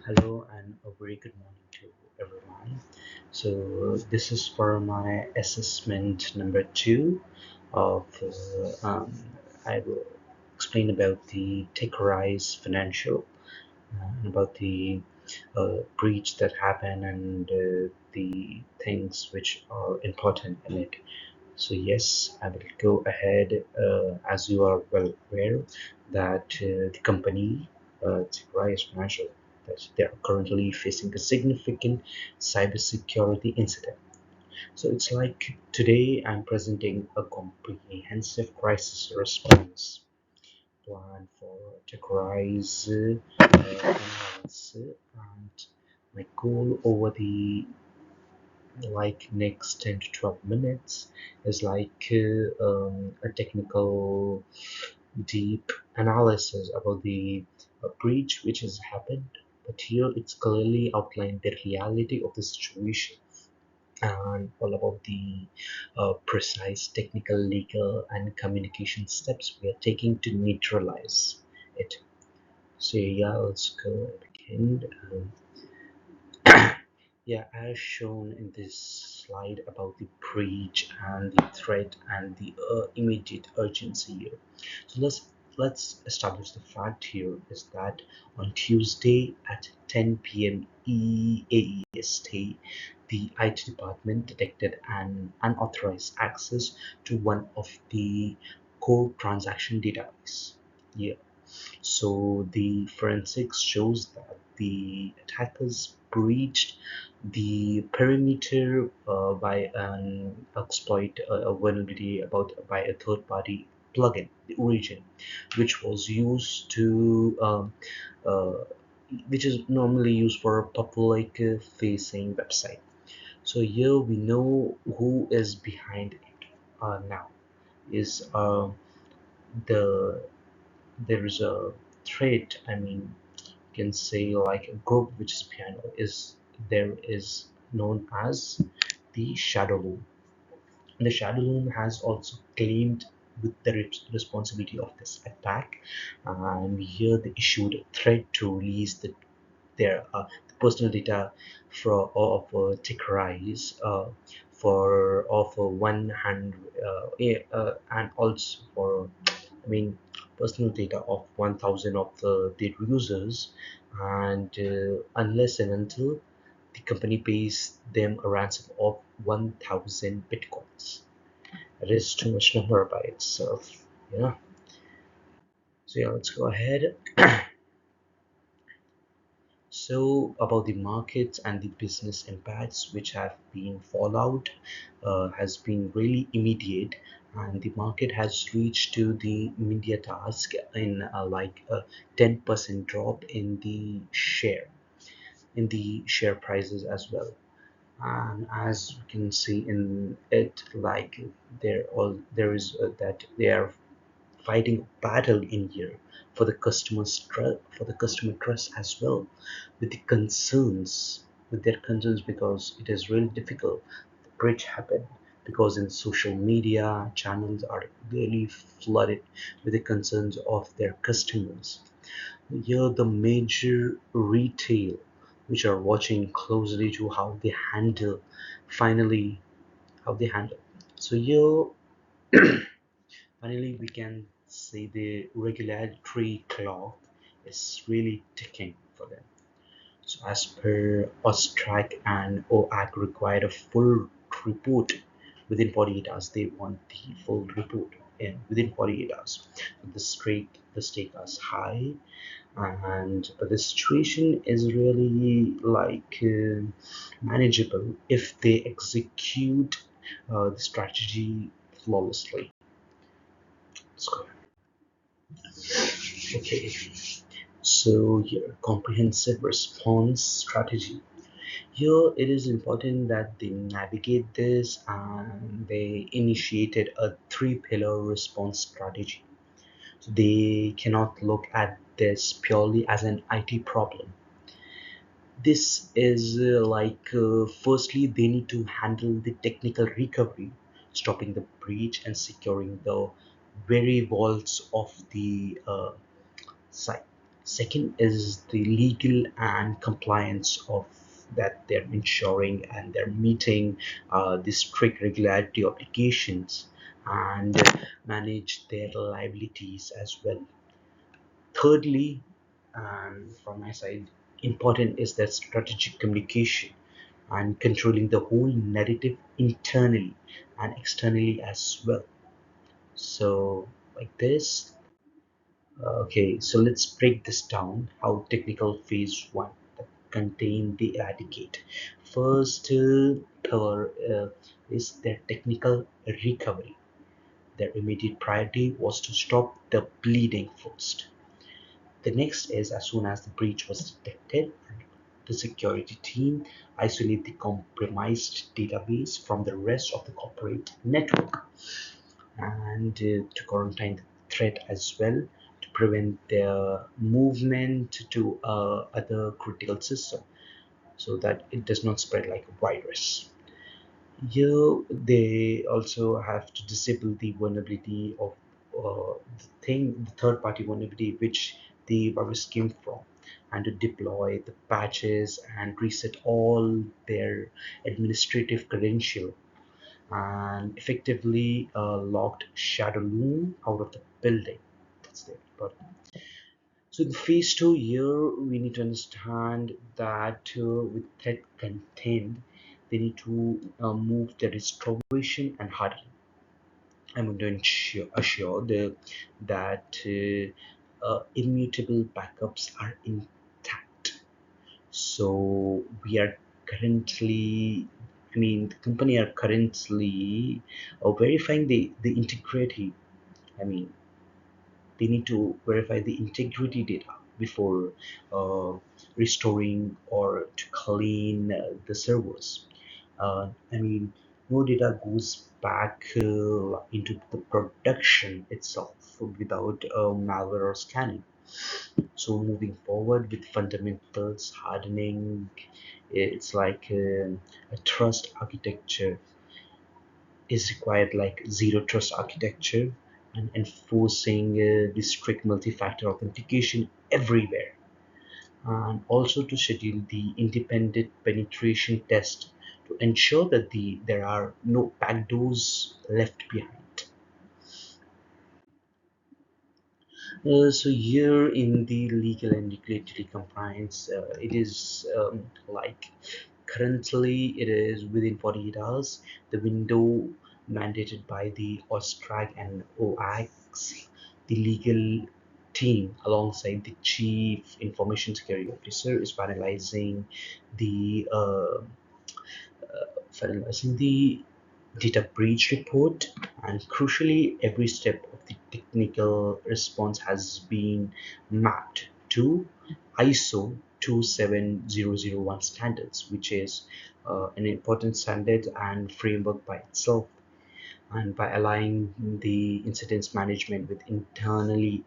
Hello and a very good morning to everyone. So this is for my assessment number two of I will explain about the Take Rise Financial about the breach that happened and the things which are important in it. So yes, I will go ahead. As you are well aware, that the company, Rise Financial, that they are currently facing a significant cybersecurity incident. So it's like today I'm presenting a comprehensive crisis response plan for Rise finance, and my goal over the next 10 to 12 minutes is a technical deep analysis about the breach which has happened, but here it's clearly outlined the reality of the situation and all about the precise technical, legal, and communication steps we are taking to neutralize it. So yeah, let's go and begin. Yeah, as shown in this slide about the breach and the threat and the immediate urgency here. So let's establish the fact here is that on Tuesday at 10 p.m. EAEST, the IT department detected an unauthorized access to one of the core transaction database. Yeah, so the forensics shows that the attackers breached the perimeter by an exploit a vulnerability about by a third-party plugin, the origin, which was used to uh, which is normally used for a public facing website. So here we know who is behind it now is the there is a threat. I mean, you can say like a group which is behind is there is known as the Shadow Loom. The Shadow Loom has also claimed with the responsibility of this attack, and here they issued a threat to release their personal data for of Tigris for of 100 and also for I mean personal data of 1000 of their users, and unless and until the company pays them a ransom of 1000 bitcoins. That is too much number by itself. Yeah. So yeah, let's go ahead. So about the markets and the business impacts which have been fallout has been really immediate, and the market has reached to the media task in like a 10% drop in the share prices as well. And as you can see in it, like that they are fighting a battle in here for the customer trust as well, with the concerns with their concerns, because it is really difficult. The breach happened because in social media channels are really flooded with the concerns of their customers. Here the major retail which are watching closely to how they handle finally how they handle. So here finally, we can say the regulatory clock is really ticking for them. So, as per Austrac and OAC required a full report within 48 hours. They want the full report in within 48 hours. The stake is high, and the situation is really manageable if they execute the strategy flawlessly. Let's go. Okay, so here, comprehensive response strategy. Here, it is important that they navigate this and they initiated a three-pillar response strategy. So they cannot look at this purely as an IT problem. This is firstly, they need to handle the technical recovery, stopping the breach and securing the very vaults of the site. Second is the legal and compliance of that they're ensuring and they're meeting the strict regularity obligations and manage their liabilities as well. Thirdly, and from my side, important is that strategic communication and controlling the whole narrative internally and externally as well. So, like this, okay, so let's break this down. How technical phase one that contain the eradicate. First pillar is their technical recovery. Their immediate priority was to stop the bleeding first. The next is as soon as the breach was detected, the security team isolate the compromised database from the rest of the corporate network and to quarantine the threat as well to prevent their movement to other critical system so that it does not spread like a virus. Here, they also have to disable the vulnerability of the third party vulnerability which the virus came from, and to deploy the patches and reset all their administrative credential and effectively locked Shadow Loom out of the building. That's the important. So in phase two here, we need to understand that with threat contained, they need to move the restoration and hardening. I'm going to assure that immutable backups are intact. So we are currently, I mean, the company are currently verifying the integrity. I mean, they need to verify the integrity data before uh, restoring or to clean the servers. I mean, no data goes back into the production itself without malware or scanning. So moving forward with fundamentals hardening, it's like a trust architecture is required, like zero trust architecture and enforcing the strict multi-factor authentication everywhere, and also to schedule the independent penetration test to ensure that there are no backdoors left behind. So here in the legal and regulatory compliance, it is like currently it is within 48 hours. The window mandated by the OSTRAC and OAX, the legal team alongside the chief information security officer is the uh, finalizing the data breach report, and crucially every step of the technical response has been mapped to ISO 27001 standards, which is an important standard and framework by itself, and by aligning the incidents management with internationally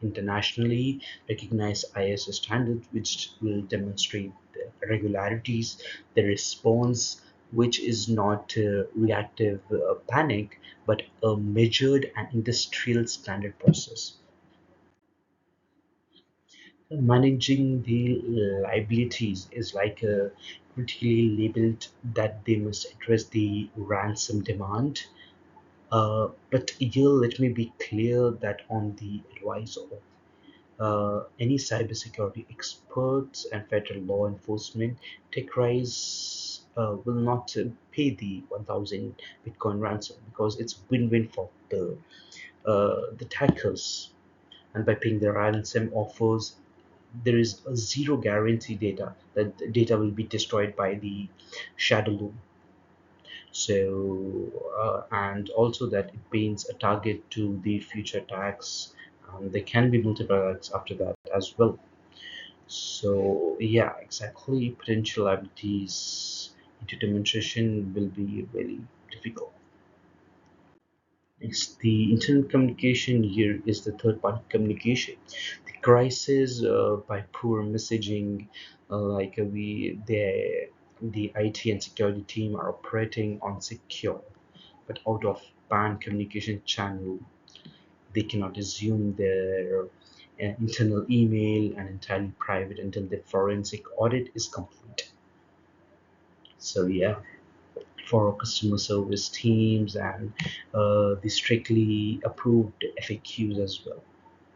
recognized ISO standards, which will demonstrate the regularities, the response, which is not reactive panic, but a measured and industrial standard process. Managing the liabilities is like critically labeled that they must address the ransom demand. But here, let me be clear that on the advice of any cybersecurity experts and federal law enforcement, TechRise will not pay the 1,000 Bitcoin ransom because it's win-win for the hackers. And by paying the ransom offers, there is a zero guarantee data that the data will be destroyed by the shadow loom. So and also that it paints a target to the future attacks. There can be multiple attacks after that as well. So yeah, exactly, potential liabilities into demonstration will be very difficult. Next, the internet communication here is the third party communication. The crisis by poor messaging, the IT and security team are operating on secure but out of band communication channel. They cannot assume their internal email, and entirely private until the forensic audit is complete. So yeah, for customer service teams and the strictly approved FAQs as well.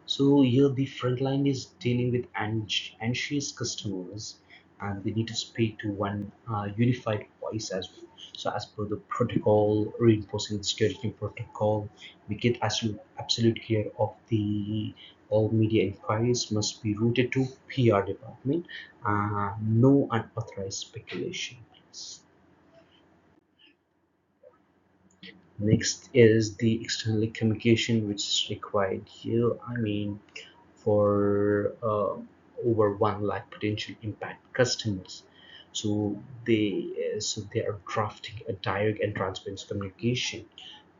So here the front line is dealing with anxious customers, and they need to speak to one unified voice as well. So as per the protocol, reinforcing the security protocol, we get absolute care of the all media inquiries must be routed to PR department. No unauthorized speculation. Next is the external communication, which is required here. I mean, for over 1 lakh potential impact customers. So they are drafting a direct and transparent communication.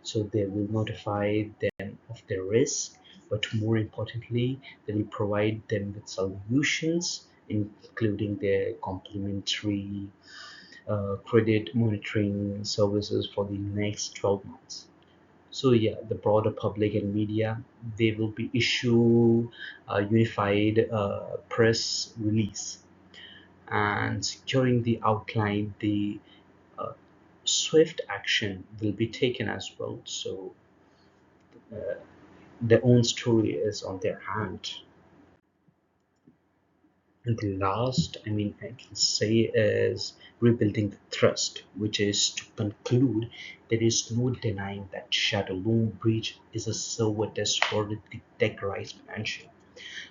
So they will notify them of their risk, but more importantly, they will provide them with solutions, including their complementary credit monitoring services for the next 12 months. So yeah, the broader public and media, they will be issue a unified press release and securing the outline. The uh, swift action will be taken as well. So their own story is on their hand. And the last, I mean, I can say is rebuilding the trust, which is to conclude there is no denying that Shadow Loan breach is a server test for the tech rise financial.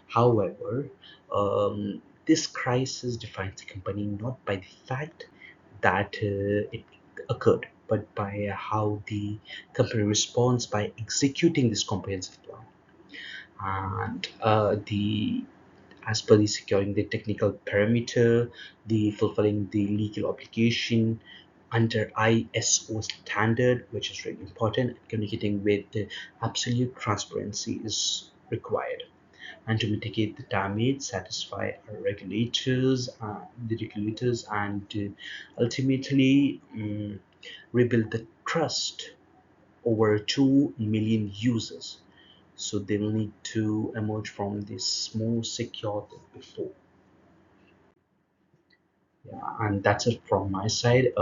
However, this crisis defines the company not by the fact that it occurred, but by how the company responds by executing this comprehensive plan. And the as per the securing the technical parameter, the fulfilling the legal obligation under ISO standard, which is really important. Communicating with the absolute transparency is required, and to mitigate the damage, satisfy our regulators, and ultimately rebuild the trust over 2 million users. So they will need to emerge from this more secure than before. Yeah, and that's it from my side.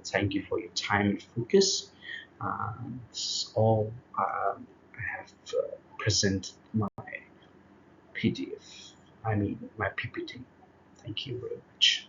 Thank you for your time and focus. That's all I have present my PDF. I mean my PPT. Thank you very much.